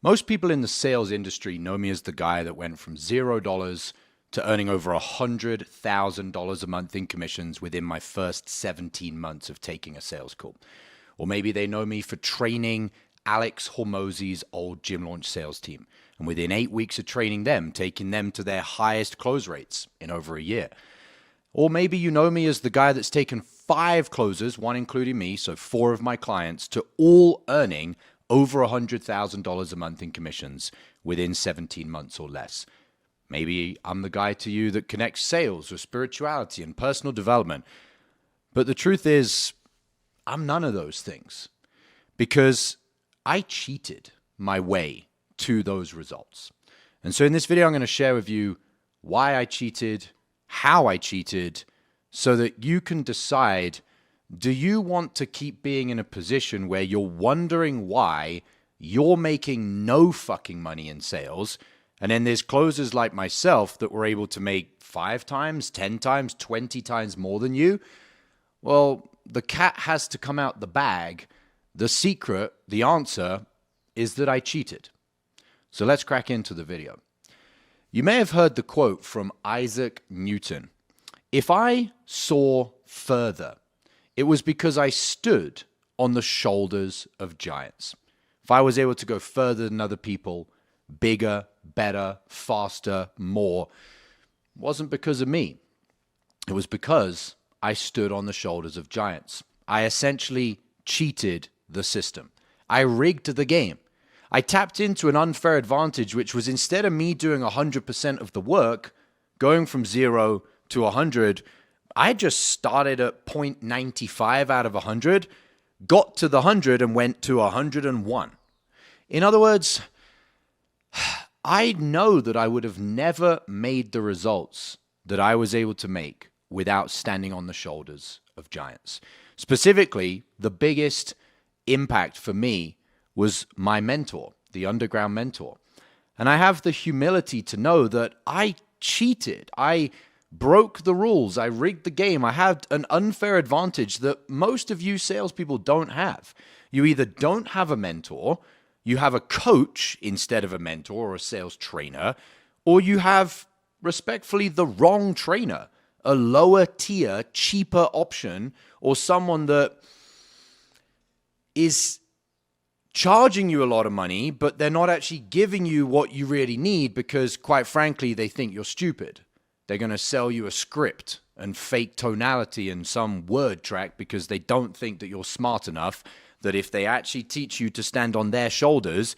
Most people in the sales industry know me as the guy that went from $0 to earning over $100,000 a month in commissions within my first 17 months of taking a sales call. Or maybe they know me for training Alex Hormozi's old gym launch sales team, and within 8 weeks of training them, taking them to their highest close rates in over a year. Or maybe you know me as the guy that's taken 5 closers, one including me, so 4 of my clients, to all earning over $100,000 a month in commissions within 17 months or less. Maybe I'm the guy to you that connects sales with spirituality and personal development. But the truth is, I'm none of those things, because I cheated my way to those results. And so in this video, I'm going to share with you why I cheated, how I cheated, so that you can decide, do you want to keep being in a position where you're wondering why you're making no fucking money in sales, and then there's closers like myself that were able to make 5 times, 10 times, 20 times more than you? Well, the cat has to come out the bag. The secret, the answer, is that I cheated. So let's crack into the video. You may have heard the quote from Isaac Newton. If I saw further, it was because I stood on the shoulders of giants. If I was able to go further than other people, bigger, better, faster, more, it wasn't because of me. It was because I stood on the shoulders of giants. I essentially cheated the system. I rigged the game. I tapped into an unfair advantage, which was, instead of me doing 100% of the work, going from 0 to 100, I just started at 0.95 out of 100, got to the 100 and went to 101. In other words, I know that I would have never made the results that I was able to make without standing on the shoulders of giants. Specifically, the biggest impact for me was my mentor, the underground mentor. And I have the humility to know that I cheated. I broke the rules. I rigged the game. I had an unfair advantage that most of you salespeople don't have. You either don't have a mentor, you have a coach instead of a mentor or a sales trainer, or you have, respectfully, the wrong trainer, a lower tier, cheaper option, or someone that is charging you a lot of money, but they're not actually giving you what you really need because, quite frankly, they think you're stupid. They're going to sell you a script and fake tonality and some word track because they don't think that you're smart enough that if they actually teach you to stand on their shoulders,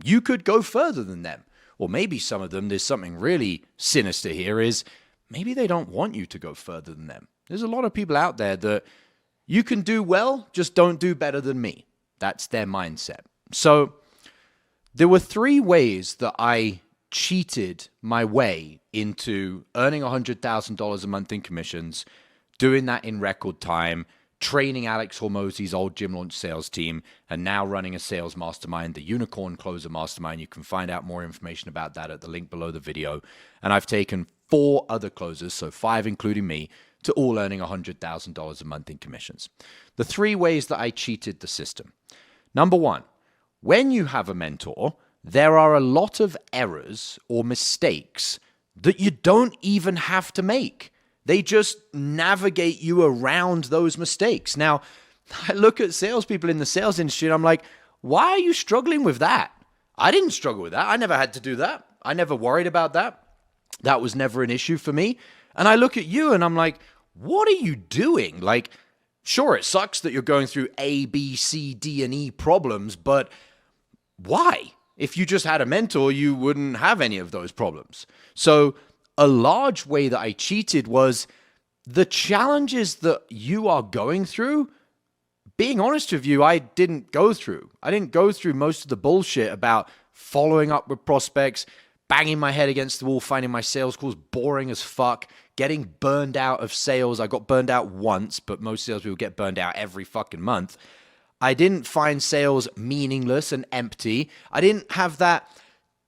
you could go further than them. Or maybe some of them, there's something really sinister here, is maybe they don't want you to go further than them. There's a lot of people out there that you can do well, just don't do better than me. That's their mindset. So there were 3 ways that I cheated my way into earning $100,000 a month in commissions, doing that in record time, training Alex Hormozi's old gym launch sales team, and now running a sales mastermind, the Unicorn Closer Mastermind. You can find out more information about that at the link below the video. And I've taken 4 other closers, so 5 including me, to all earning $100,000 a month in commissions. The 3 ways that I cheated the system. Number 1, when you have a mentor, there are a lot of errors or mistakes that you don't even have to make. They just navigate you around those mistakes. Now, I look at salespeople in the sales industry and I'm like, why are you struggling with that? I didn't struggle with that. I never had to do that. I never worried about that. That was never an issue for me. And I look at you and I'm like, what are you doing? Like, sure, it sucks that you're going through A, B, C, D, and E problems, but why? If you just had a mentor, you wouldn't have any of those problems. So a large way that I cheated was the challenges that you are going through. Being honest with you, I didn't go through. I didn't go through most of the bullshit about following up with prospects, banging my head against the wall, finding my sales calls boring as fuck, getting burned out of sales. I got burned out once, but most salespeople get burned out every fucking month. I didn't find sales meaningless and empty. I didn't have that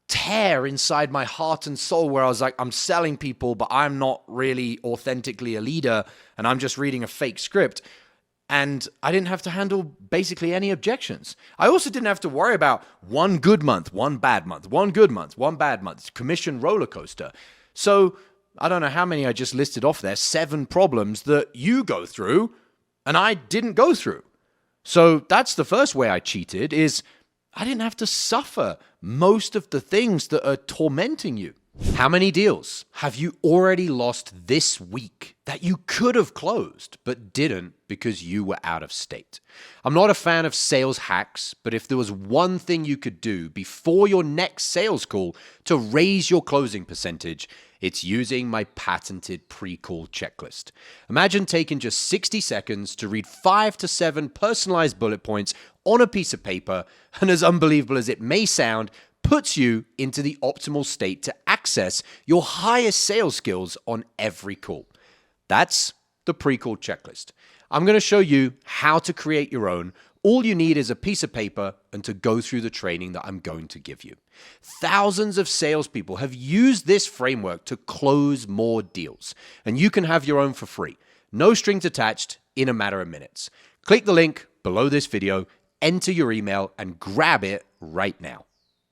tear inside my heart and soul where I was like, I'm selling people, but I'm not really authentically a leader and I'm just reading a fake script. And I didn't have to handle basically any objections. I also didn't have to worry about one good month, one bad month, one good month, one bad month, commission roller coaster. So I don't know how many I just listed off there, 7 problems that you go through and I didn't go through. So that's the first way I cheated, is I didn't have to suffer most of the things that are tormenting you. How many deals have you already lost this week that you could have closed but didn't because you were out of state? I'm not a fan of sales hacks, but if there was one thing you could do before your next sales call to raise your closing percentage, it's using my patented pre-call checklist. Imagine taking just 60 seconds to read 5 to 7 personalized bullet points on a piece of paper, and as unbelievable as it may sound, puts you into the optimal state to access your highest sales skills on every call. That's the pre-call checklist. I'm going to show you how to create your own. All you need is a piece of paper and to go through the training that I'm going to give you. Thousands of salespeople have used this framework to close more deals, and you can have your own for free. No strings attached, in a matter of minutes. Click the link below this video, enter your email, and grab it right now.